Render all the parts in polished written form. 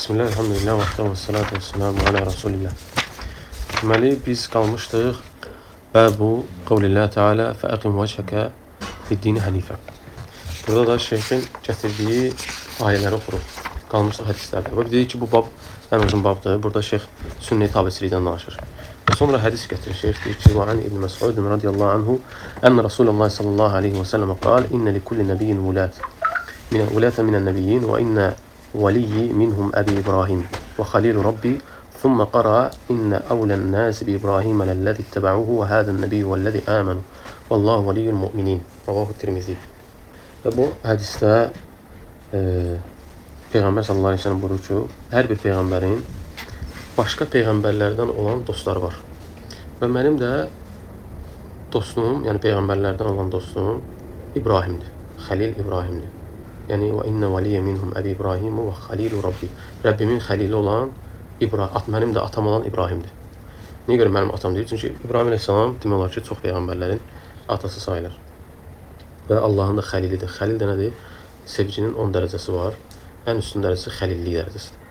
Bismillah, elhamdülillah, və salatu və selamu alə Rasulillah. Deməli, biz qalmışdıq Bəbu qavlillah Teala fəəqim vəchəkə fiddini hənifə. Burada da şeyhin gətirdiyi ayələri oxuruq. Qalmışdıq hədislərdə. Və dedik ki, bu bab ən uzun babdır. Burada şeyh sünni tabiçilikdən danışır. Və sonra hədis gətirir. Şeyh deyir ki, və an İbn Məs'ud radiyallahu anhu ən Rasulullah sallallahu aleyhi və səlləm qal, İnnə likulli nəbiyyin vulət. ولاة من النبيين وإن ولي منهم أبي إبراهيم وخليل ربي ثم قرأ إن أولى الناس بإبراهيم للذي اتبعوه وهذا النبي والذي آمنوا والله ولي المؤمنين رواه الترمذي. Və bu hədisdə Peyğəmbər sallallahu aleyhi ve sellem buyurur ki, hər bir peyğəmbərin başqa peyğəmbərlərdən olan dostları var. Və mənim də dostum, yəni peyğəmbərlərdən olan dostum İbrahimdir. Xəlil İbrahimdir. Yəni və inna valiyə minhum Əbi İbrahim və Xəlilu Rabbi. Rəbbimin xəlili olan mənim də atam olan İbrahimdir. Niyə görə mənim atam deyir? Çünki İbrahim əleyhissalam demək olar ki, çox peyğəmbərlərin atası sayılır. Və Allahın da xəlilidir. Xəlil də nədir? Sevginin 10 dərəcəsi var. Ən üstün dərəcəsi xəlillik dərəcəsidir.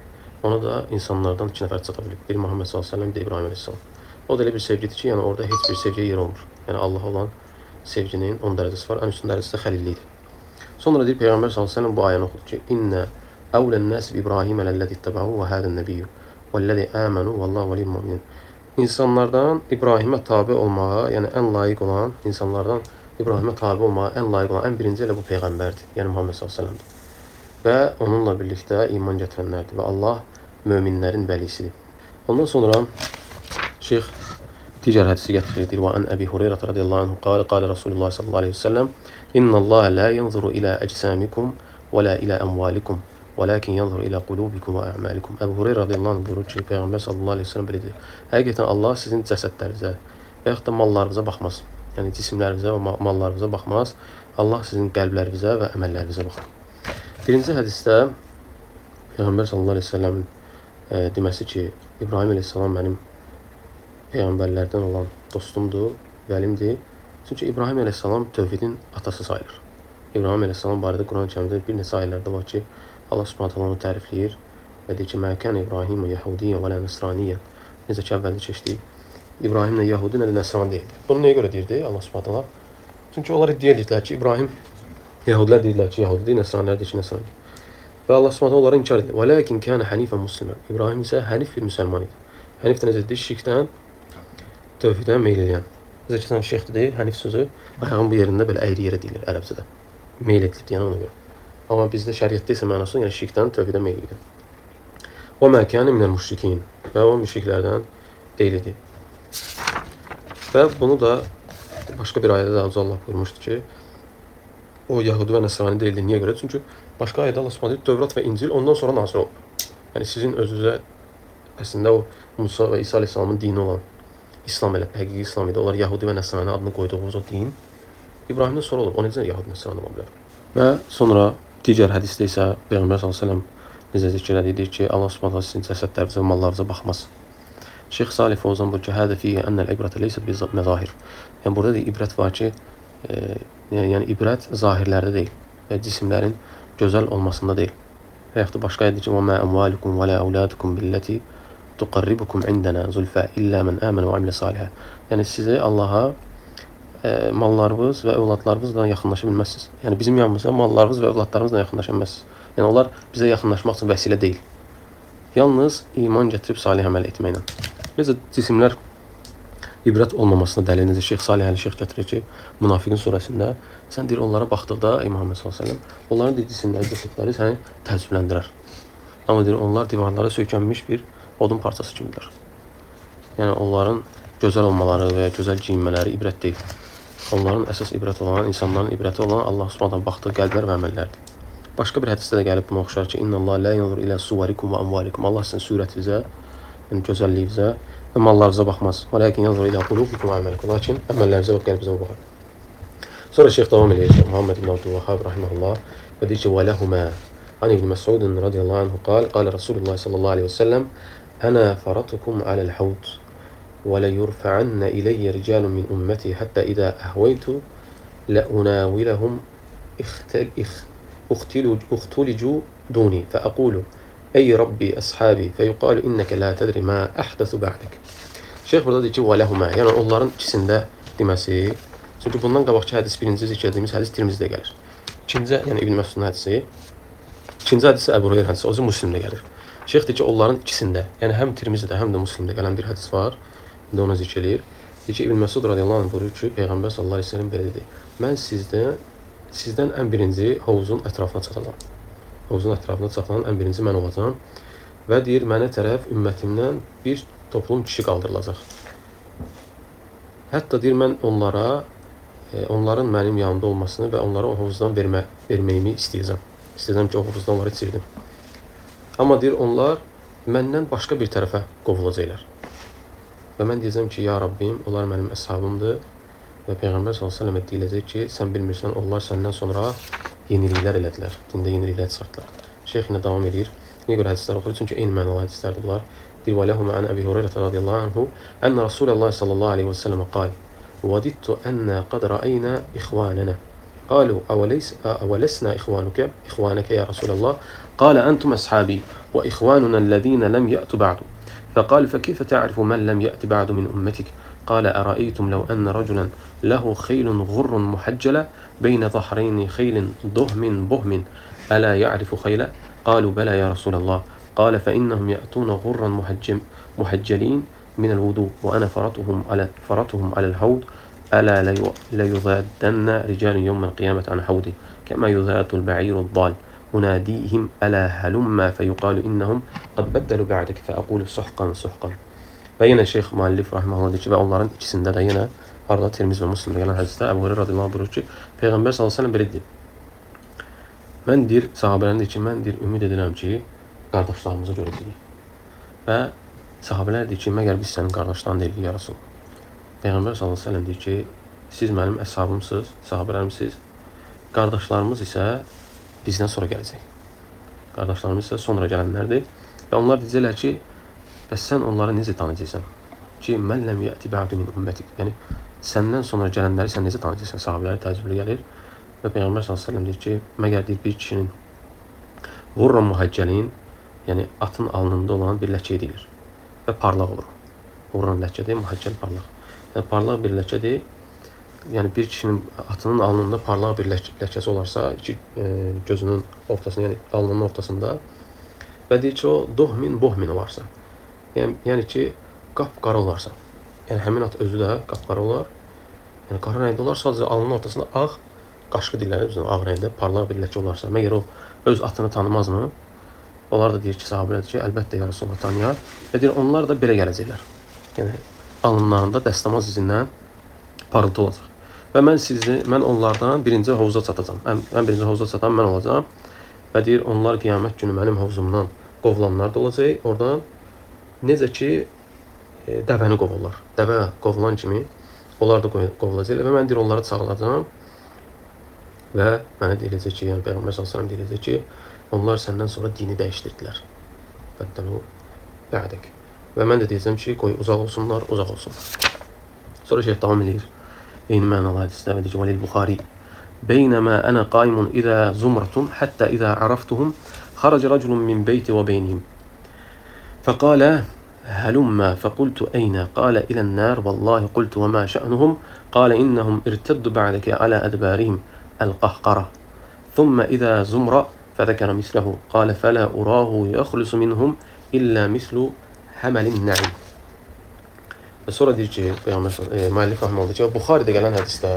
Ona da insanlardan 2 nəfər çata bilir. Biri Muhammed sallallahu əleyhi və səlləm, bir İbrahim əleyhissalam. O da elə bir sevgidir ki, yəni orada heç bir sevgiyə yer olmur. Yəni Allah olan sevginin 10 dərəcəsi var. Ən üstün dərəcəsi də xəlillikdir. Sonra deyir Peyğəmbər sallallahu əleyhi və səlləm bu ayəni oxudu ki, İnnə əvlən-nəs bi İbrahimə ləllezî itteba'û və hâzən-nəbiyyü vəllezî âmenû vallahu veliyyul mu'minin. İnsanlardan İbrahimə tabe olmağa, yəni ən layiq olan insanlardan İbrahimə tabe olmağa ən layiq olan ən birinci elə bu peyğəmbərdir. Yəni Muhammed sallallahu əleyhi və səlləmdir. Və onunla birlikdə iman gətirənlərdir və Allah möminlərin vəlisidir. Ondan sonra Şeyx digər hədisi gətirir. Və an Əbi Hüreyrə radiyallahu anhu qala qala Rasulullah sallallahu aleyhi və səlləm İnna Allah la yanzuru ila əcsamikum və la ila amwalikum, velakin yanzuru ila qulubikum və a'malikum. Əbu Hüreyrə radiyallahu anh buyurur ki, Peyğəmbər sallallahu aleyhi ve sellem belə deyir. Həqiqətən Allah sizin cəsədlərinizə və yaxud da mallarınıza baxmaz. Yəni cisimlərinizə və mallarınıza baxmaz. Allah sizin qəlblərinizə və əməllərinizə baxır. Birinci hədisdə Peyğəmbər sallallahu aleyhi ve sellemin deməsi ki, İbrahim əleyhissalam mənim peyğəmbərlərdən olan dostumdur, vəlimdir. Çünki İbrahim əleyhissalam tövhidin atası sayılır. İbrahim əleyhissalam barədə Quran-ı Kərimdə bir neçə ayələrdə var ki, Allah Subhanahu taala onu tərifləyir və deyir ki, "Mə kən İbrahim yəhudiyyə və la nəsraniyyə." Necə ki əvvəldə keçdik. İbrahim nə yəhudi, nə də nəsran deyildi. Bunu nəyə görə deyirdi Allah Subhanahu taala? Çünki onlar iddia edirlər ki, İbrahim yəhudilər deyirlər ki, yəhudidir, nəsranilər deyir ki, nəsrandır. Və Allah Subhanahu taala onları inkar edir. "Velakin kana hanifan musliman." İbrahim isə hənif bir müsəlman idi. Hənif də necədir? Şirkdən tövhidə meyl edən. Zəkirən şeyx deyir, hənif sözü ayağın bu yerində belə əyri yerə deyilir ərəbcədə. Meyl edilir, yəni ona görə. Amma bizdə şəriətdə isə mənası, yəni şirkdən tövhidə meyl edir. "Və mə kânə minəl müşrikin." Və o müşriklərdən deyildi. Və bunu da başqa bir ayədə də Allah buyurmuşdu ki, o yəhudi və nəsrani deyildi. Niyə görə? Çünki başqa ayədə Allah Subhanahu Tövrat və İncil ondan sonra nazil olub. Yəni sizin özünüzə əslində o Musa və İsa əleyhissalamın dini olan İslam elə həqiqi İslam idi. Onlar yəhudi və nəsrani adını qoyduğumuz o din İbrahimdən sonra olub. O necə yəhudi nəsrani ola bilər? Və sonra digər hədisdə isə Peyğəmbər sallallahu əleyhi və səlləm necə zikr edir ki, Allah Subhanahu sizin cəsədlərinizə və mallarınıza baxmaz. Şeyx Salih Fawzan buyurur ki, "Hədə fihi ennel ibrətə leysə bizmezahir." Yəni burada da ibrət var ki, yəni ibrət zahirlərdə deyil və cisimlərin gözəl olmasında deyil. Və yaxud da başqa ayədə ki, "Və mə əmvalukum və la auladukum billati tuqarribukum indana zulfa illa men amana və amilə salihə." Yəni sizə Allaha mallarınız və övladlarınızla yaxınlaşa bilməzsiniz. Yəni bizim yanımızda mallarınız və övladlarınızla yaxınlaşa bilməzsiniz. Yəni onlar bizə yaxınlaşmaq üçün vəsilə deyil. Yalnız iman gətirib salih əməl etməklə. Necə cisimlər ibrət olmamasına dəlil necə Şeyx Salih Əl-Şeyx gətirir ki, Münafiqin surəsində sən deyir onlara baxdıqda Muhammed sallallahu əleyhi və səlləm onların deyir cisimləri, cəsədləri səni təəccübləndirər. Amma deyir onlar divarlara söykənmiş bir odun parçası kimidirlər. Yəni onların gözəl olmaları və gözəl geyinmələri ibrət deyil. Onların əsas ibrət olan, insanların ibrəti olan Allah Subhanahu baxdığı qəlblər və əməllərdir. Başqa bir hədisdə də gəlib buna oxşar ki, "İnna Allah la yanzuru ila suvarikum və amvalikum." Allah sizin surətinizə, yəni gözəlliyinizə və mallarınıza baxmaz. "Velakin yanzuru ila qulubikum və a'malikum." Lakin əməllərinizə və qəlbinizə baxar. Sonra şeyx davam edir. Muhammed ibn Abdülvahhab rahimehullah və deyir ki, "Və lehuma an ibn Məs'ud radiyallahu anhu qala qala Rasulullah sallallahu aleyhi və səlləm ana faratukum alal havd və la yurfa'anna ilayya rijalun min ummati hatta idha ahwaytu la unawilahum اختلجوا دوني فأقول Ey Rabbi əshabi feyuqalu inneke la tedri ma ahdasu ba'dik. Şeyx burada deyir ki, və ləhumə, yəni onların ikisində deməsi. Çünki bundan qabaqki hədis, birinci zikr etdiyimiz hədis Tirmizdə gəlir. İkinci, yəni İbn Məsudun hədisi. İkinci hədisi Əbu Hüreyrə hədisi, o Müslimdə gəlir. Şeyx deyir ki, onların ikisində, yəni həm Tirmizdə, həm də Müslimdə gələn bir hədis var. İndi onu zikr edir. Deyir ki, İbn Məsud radiyallahu anh buyurur ki, Peyğəmbər sallallahu aleyhi ve sellem belə dedi. Mən sizdən ən birinci hovuzun ətrafına çatacağam. Hovuzun ətrafına çatan ən birinci mən olacağam. Və deyir, mənə tərəf ümmətimdən bir toplum kişi qaldırılacaq. Hətta deyir, mən onlara, onların mənim yanımda olmasını və onlara o hovuzdan verməyimi istəyəcəm. İstəyəcəm ki, o hovuzdan onları içirdim. Amma deyir, onlar məndən başqa bir tərəfə qovulacaqlar. Və mən deyəcəm ki, ya Rabbim, onlar mənim əshabımdır. Və Peyğəmbər s.ə.və deyiləcək ki, sən bilmirsən, onlar səndən sonra yeniliklər elədilər. Dində yeniliklər çıxartdılar. Şeyx yine davam edir. Niyə görə hədislər oxuyur? Çünki eyni mənalı hədislərdir bunlar. Deyir, və ləhumə ən Əbi Hüreyrə radiyallahu anhu, ənə Rasulullah sallallahu aleyhi və səlləm qal, vədidtu ənə qad rəəynə ixvanənə. قالوا أولسنا إخوانك يا رسول الله قال أنتم أصحابي وإخواننا الذين لم يأتوا بعد فقال فكيف تعرف من لم يأت بعد من أمتك قال أرأيتم لو أن رجلا له خيل غر محجلة بين ظهرين خيل ضهم بهم ألا يعرف خيلا قالوا بلى يا رسول الله قال فإنهم يأتون غرا محجلين من الوضوء وأنا فرطهم على الحوض ألا ليذادن رجال يوم القيامة عن حوضي كما يذاد البعير الضال أناديهم ألا هلما فيقال إنهم قد بدلوا بعدك فأقول سحقا سحقا. Və yenə Şeyx müəllif rahimehullah deyir ki, və onların ikisində də yenə arada Tirmiz və Müslimdə gələn hədisdə Əbu Hüreyrə radiyallahu anh buyurur ki, Peyğəmbər sallallahu əleyhi və səlləm belə deyir. Mən deyir, sahabələrin deyir ki, mən deyir, ümid edirəm ki, qardaşlarımızı görəcəyik. Və sahabələr deyir ki, məgər biz sənin qardaşların deyilik ya Rasul. Peyğəmbər sallallahu əleyhi və səlləm deyir ki, siz mənim əshabımsınız, sahabələrimsiz. Qardaşlarımız isə bizdən sonra gələcək. Qardaşlarımız isə sonra gələnlərdir. Və onlar deyəcəklər ki, bəs sən onları necə tanıyacaqsan? Ki, mən ləm yəti bə'du min ümmətik. Yəni, səndən sonra gələnləri sən necə tanıyacaqsan? Sahabələri təəccüblü gəlir. Və Peyğəmbər sallallahu əleyhi və səlləm deyir ki, məgər deyir, bir kişinin vurran muhaccəlin, yəni atın alnında olan bir ləkə edilir. Və parlaq olur. Vurran ləkədir, muhaccəl parlaq. Yəni, parlaq bir ləkədir. Yəni, bir kişinin atının alnında parlaq bir ləkəsi olarsa, gözünün ortasında, yəni alnının ortasında və deyir ki, o dohmin, bohmin olarsa. Yəni ki, qapqara olarsa. Yəni, həmin at özü də qapqara olar. Yəni, qara rəngdə olar, sadəcə alnının ortasında ağ, qaşqı dilləri üzrə ağ rəngdə parlaq bir ləkə olarsa. Məgər o öz atını tanımazmı? Onlar da deyir ki, sahabələr ki, əlbəttə ya Rasulullah tanıyar. Və deyir, onlar da belə gələcəklər. Yəni, alınlarında dəstəmaz izindən parıltı olacaq. Və mən onlardan birinci hovuza çatacağam. Ən birinci hovuza çatan mən olacağam. Və deyir, onlar qiyamət günü mənim hovuzumdan qovulanlar da olacaq. Oradan necə ki, dəvəni qovurlar. Dəvə qovulan kimi onlar da qovulacaq. Və mən deyir, onları çağıracağam. Və mənə deyiləcək ki, yəni Peyğəmbər s.ə.v deyiləcək ki, onlar səndən sonra dini dəyişdirdilər. Bəddəlu bə'dək. Və mən də deyəcəm ki, qoy uzaq olsunlar, uzaq olsunlar. Sonra şeyh davam edir. Eyni mənalı hədisdə və deyir ki, Vəlil Buxari Beynəmə ənə qaymun idə zumratun həttə idə əraftuhum xarac rəculun min beyti və beynihim fəqalə həlümmə fəqultu əynə qalə ilən nər vallahi qultu və mə şə'nuhum qalə innəhum irtəddu bə'dəkə alə ədbərihim əl-qəhqara thumma idə zumra fədəkərə misləhu qalə fələ urahu yəxlusu minhum illə mislu həməlin nə'im. Və sonra deyir ki, müəllif rahimehullah deyir ki, Buxaridə gələn hədisdə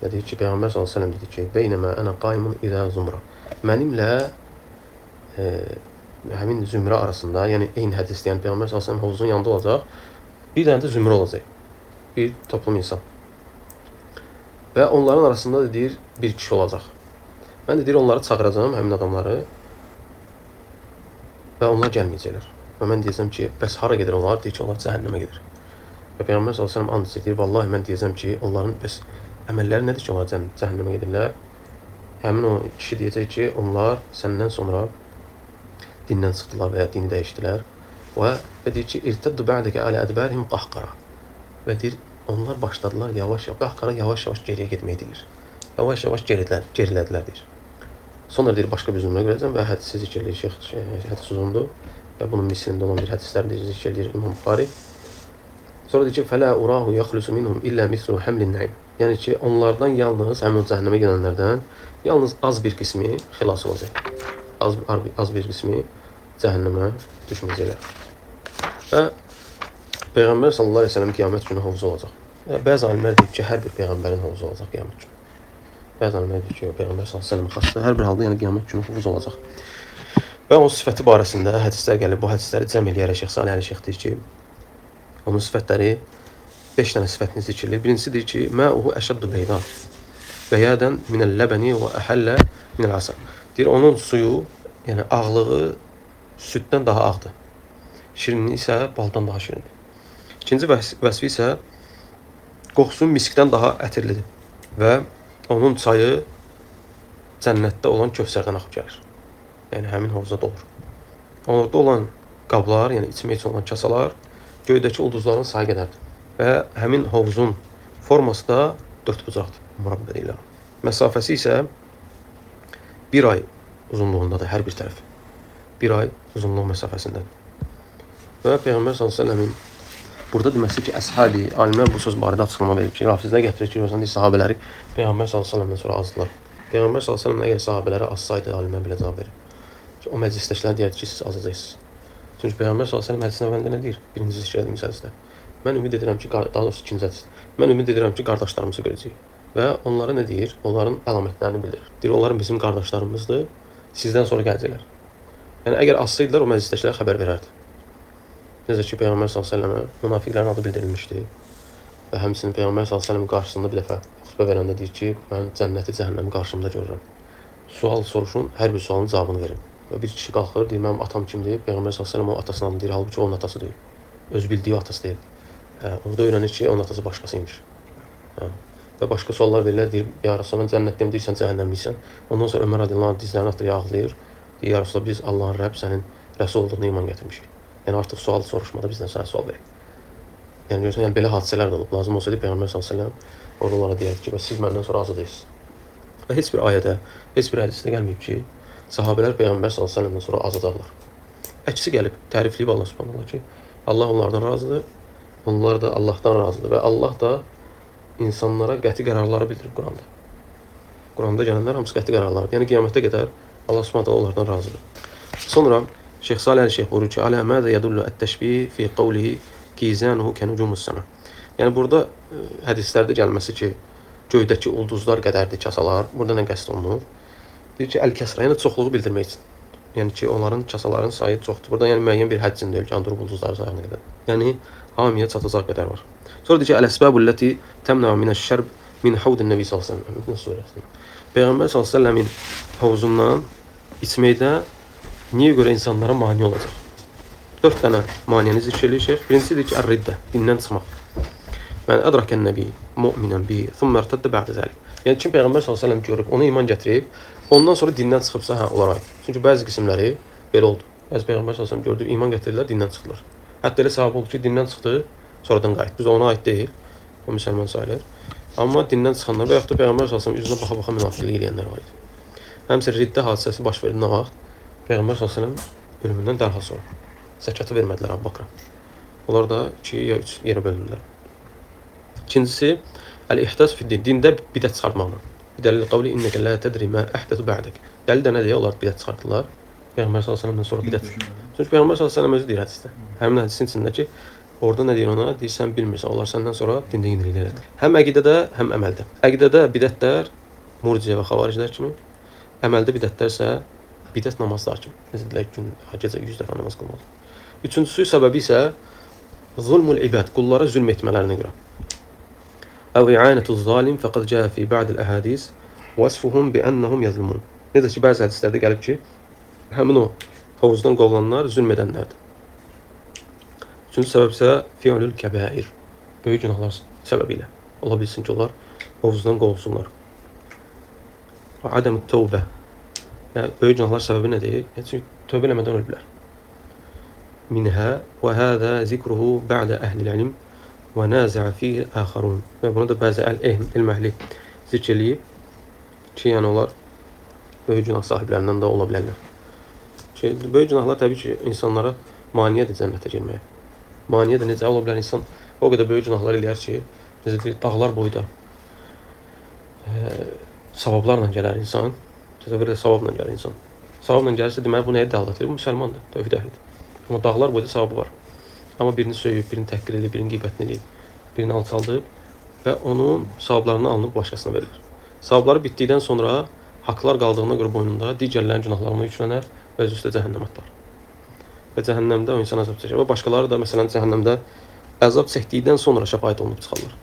deyir ki, Peyğəmbər s.ə.v dedi ki, Beynəmə ənə qaymun idə zumra. Mənimlə həmin zümrə arasında, yəni eyni hədisdə, yəni Peyğəmbər s.ə.v hovuzun yanında olacaq, bir dənə də zümrə olacaq, bir toplum insan. Və onların arasında da deyir, bir kişi olacaq. Mən də deyir, onları çağıracağım, həmin adamları və onlar gəlməyəcəklər. Və mən deyəcəm ki, bəs hara gedir onlar? Deyir ki, onlar cəhənnəmə gedir. Və Peyğəmbər s.ə.v and içir, deyir, vallahi mən deyəcəm ki, onların bəs əməlləri nədir ki, onlar cəhənnəmə gedirlər? Həmin o kişi deyəcək ki, onlar səndən sonra dindən çıxdılar və ya dini dəyişdilər. Və deyir ki, irtəddu bə'dəkə alə ədbərihim qəhqara. Və deyir, onlar başladılar yavaş-yavaş, qəhqara yavaş-yavaş geriyə getməyə deyir. Yavaş-yavaş gerilədilər deyir. Sonra deyir başqa bir zümrə görəcəm və hədisi zikr edir. Şeyx hədis uzundur və bunun mislində olan bir hədislərdə zikr edir İmam Buxari. Sonra deyir ki, fələ urahu yaxlusu minhum illə mislu həmlin nəym. Yəni ki, onlardan yalnız, həmin o cəhənnəmə gedənlərdən yalnız az bir qismi xilas olacaq. Az bir qismi cəhənnəmə düşməyəcəklər. Və Peyğəmbər sallallahu əleyhi və səlləm qiyamət günü hovuzu olacaq. Bəzi alimlər deyir ki, hər bir peyğəmbərin hovuzu olacaq qiyamət günü. Bəzi alimlər deyir ki, Peyğəmbər sallallahu əleyhi və səlləm xassında hər bir halda yəni qiyamət günü hovuz olacaq. Və onun sifəti barəsində hədislər gəlir. Bu hədisləri cəm eləyərək Şeyx Salih Əli Şeyx deyir ki, onun sifətləri 5 dənə sifətini zikr edir. Birincisi deyir ki, məuhu əşəddu beydan bəyədən minəl-ləbəni və əhəllə minəl-əsəl. Deyir, onun suyu, yəni ağlığı süddən daha ağdır. Şirinliyi isə baldan daha şirindir. İkinci vəsfi isə qoxusu miskdən daha ətirlidir və onun çayı cənnətdə olan Kövsərdən axıb gəlir. Yəni həmin hovuza dolur. Orada olan qablar, yəni içmək üçün olan kasalar göydəki ulduzların sayı qədərdir. Və həmin hovuzun forması da dördbucaqdır, murabbə deyirlər. Məsafəsi isə 1 ay uzunluğundadır hər bir tərəf. 1 ay uzunluq məsafəsindədir. Və Peyğəmbər s.ə.v-in burada deməsi ki, əshabi, alimlər bu söz barədə açıqlama verir ki, rafizlər gətirir ki, görürsən, sahabələri Peyğəmbər s.ə.v-dən sonra azdılar. Peyğəmbər s.ə.v əgər sahabələri azsaydı, alimlər belə cavab verir. O məclisdəkilər deyir ki, siz azacaqsınız. Çünki Peyğəmbər s.ə.v hədisin əvvəlində nə deyir? Birinci zikr edilmiş hədisdə. Mən ümid edirəm ki, daha doğrusu ikinci hədisdə. Mən ümid edirəm ki, qardaşlarımızı görəcəyik. Və onlara nə deyir? Onların əlamətlərini bildirir. Deyir, onların bizim qardaşlarımızdır, sizdən sonra gələcəklər. Yəni, əgər azsaydılar, o məclisdəkilər xəbər verərdi. Necə ki, Peyğəmbər s.ə.və münafiqlərin adı bildirilmişdi. Və həmçinin Peyğəmbər s.ə.v qarşısında bir dəfə xutbə verəndə deyir ki, mən cənnəti, cəhənnəmi qarşımda görürəm. Sual soruşun, hər bir sualın cavabını verin. Və bir kişi qalxır, deyir, mənim atam kimdir? Peyğəmbər s.ə.v o atasının adını deyir, halbuki onun atası deyil. Öz bildiyi atası deyil. Orada öyrənir ki, onun atası başqasıymış. Və başqa suallar verirlər, deyir, ya Rasulullah, mən cənnətdəyim, deyirsən, cəhənnəmliysən. Ondan sonra Ömər radiyallahu anh dizlərini atır, ağlayır. Deyir, ya Rasulullah, biz Allahın Rəbb sənin rəsul olduğuna iman gətirmişik. Yəni artıq sual soruşmada bizdən sənə sual verir. Yəni görürsən, yəni belə hadisələr də olub. Lazım olsaydı Peyğəmbər s.ə.v orada onlara deyərdi ki, siz məndən sonra azadayız. Və heç bir ayədə, heç bir hədisdə gəlməyib ki, sahabələr Peyğəmbər s.ə.v-dən sonra azadaqlar. Əksi gəlib, tərifləyib Allah subhanallah ki, Allah onlardan razıdır, onlar da Allahdan razıdır və Allah da insanlara qəti qərarları bildirir Quranda. Quranda gələnlər hamısı qəti qərarlardır. Yəni qiyamətə qədər Allah subhanallah onlardan razıdır. Sonra Şeyx Salih Əli Şeyx buyurur ki, alə mədə yədullu ət-təşbih fi qavlihi kizanuhu kənucumus səma. Yəni burada hədislərdə gəlməsi ki, göydəki ulduzlar qədərdir kasalar. Burada nə qəsd olunur? Deyir ki, əl-kəsra, yəni çoxluğu bildirmək üçün. Yəni ki, onların kasaların sayı çoxdur. Burada yəni müəyyən bir həccin deyil ki, durub ulduzları sayına qədər. Yəni hamiyə çatacaq qədər var. Sonra deyir ki, əl-əsbəbulləti təmnə minəş-şərb min havdin nəbi s.ə.v. Peyğəmbər s.ə.v-in hovuzundan içməkdə niyə görə insanlara mani olacaq? 4 dənə maniyəni zikr edir şeyx. Birincisi deyir ki, ər-riddə, dindən çıxmaq. Mən ədrakən nəbi, mu'minən bi, thumma irtəddə bə'də zəlik. Yəni kim Peyğəmbər s.ə.v görüb, ona iman gətirib, ondan sonra dindən çıxıbsa, olar aid. Çünki bəzi qismləri belə oldu. Bəzi Peyğəmbər s.ə.v gördü, iman gətirdilər, dindən çıxdılar. Hətta elə səbəb oldu ki, dindən çıxdı, sonradan qayıtdı. Biz ona aid deyil, o müsəlman sayılır. Amma dindən çıxanlar və yaxud da Peyğəmbər s.ə.v üzünə baxa-baxa münafiqlik eləyənlər var idi. Həmçinin riddə hadisəsi baş verdi nə vaxt? Peyğəmbər s.ə.v ölümündən dərhal sonra. Zəkatı vermədilər Əbu Bakra. Onlar da 2 ya 3 yerə bölündülər. İkincisi, əl-ihdəs fi-din, dində bidət çıxartmaqla. Bidəlil qavli innəkə lə tədri mə əhdətu bə'dək. Dəlil də nə deyə? Onlar bidət çıxartdılar. Peyğəmbər s.ə.v-dən sonra bidət. Çünki Peyğəmbər s.ə.v özü deyir hədisdə. Həmin hədisin içində ki, orada nə deyir ona? Deyir, sən bilmirsən, onlar səndən sonra dində yeniliklər. Həm əqidədə, həm əməldə. Əqidədə bidətlər murciə və xavariclər kimi, əməldə bidətlər isə bidət namazlar kimi. Necə deyək, gün, gecə 100 dəfə namaz qılmaq. Üçüncüsü səbəbi isə zulmul ibad, qullara zülm etmələrinə görə. Əv i'anətu zalim fəqad cəə fi ba'dil əhədis vəsfuhum bi ennəhum yazlimun. Necə ki, bəzi hədislərdə gəlib ki, həmin o hovuzdan qovulanlar zülm edənlərdir. Üçüncü səbəb isə fi'lül kəbair, böyük günahlar səbəbilə. Ola bilsin ki, onlar hovuzdan qovulsunlar. Və adəmü tövbə, yəni böyük günahlar səbəbi nədir? Çünki tövbə eləmədən ölüblər. Minhə və hədə zikruhu bə'də əhlil ilim və nəzəə fihi əxarun. Və bunu da bəzi elm əhli zikr eləyib ki, yəni onlar böyük günah sahiblərindən də ola bilərlər. Böyük günahlar təbii ki, insanlara maneədir cənnətə girməyə. Maneədir, necə ola bilər insan o qədər böyük günahlar eləyər ki, necə deyir, dağlar boyda savablarla gələr insan. Təsəvvür edə savabla gəlir insan. Savabla gəlirsə, deməli, bu nəyə dəlalət edir? Bu müsəlmandır, tövhid əhlidir. Amma dağlar boyda savabı var. Amma birini söyüb, birini təhqir edib, birini qeybətini edib, birini alçaldıb və onun savablarını alınıb başqasına verilir. Savabları bitdikdən sonra haqlar qaldığına görə boynunda digərlərin günahlarına yüklənər və öz üstə cəhənnəm atlar. Və cəhənnəmdə o insan əzab çəkər. Və başqaları da məsələn cəhənnəmdə əzab çəkdikdən sonra şəfaət olunub çıxarlar.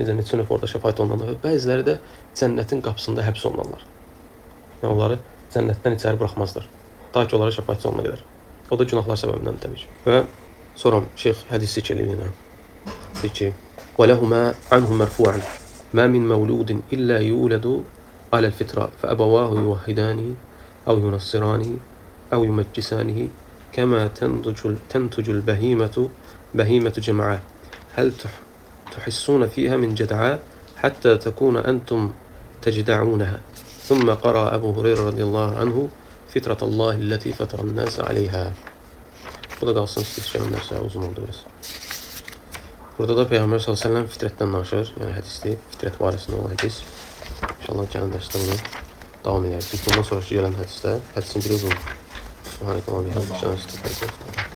Necə neçə növ orada şəfaət olunanlar və bəziləri də cənnətin qapısında həbs olunanlar. Yəni onları cənnətdən içəri buraxmazlar. Ta ki onlara şəfaət oluna qədər. O da günahlar səbəbindən təbii ki. Və sonra şeyx hədisi çeliyinə deyir ki: "Və-ləhumə anhu mərfu'an ma min mawludin illə yulədu aləl fitra fəəbəvahu yuvahhidani əv yunassirani əv yuməccisanihi kəmə təntucul bəhimətu cəm'a həl tuhissuna fiyhə min cəd'a həttə təkuna əntum təcda'unəhə." ثم قرأ أبو هريرة رضي الله عنه فطرة الله التي فطر الناس عليها. Bu da qalsın istişarələrsə uzun oldu biraz. Burada da Peyğəmbər sallallahu əleyhi və səlləm fitrətdən danışır. Yəni hədisdir, fitrət barəsində olan hədis. İnşallah gələn dərsdə bunu davam edərik. Bundan sonraki gələn hədisdə hədisin biri uzun. Subhanallah,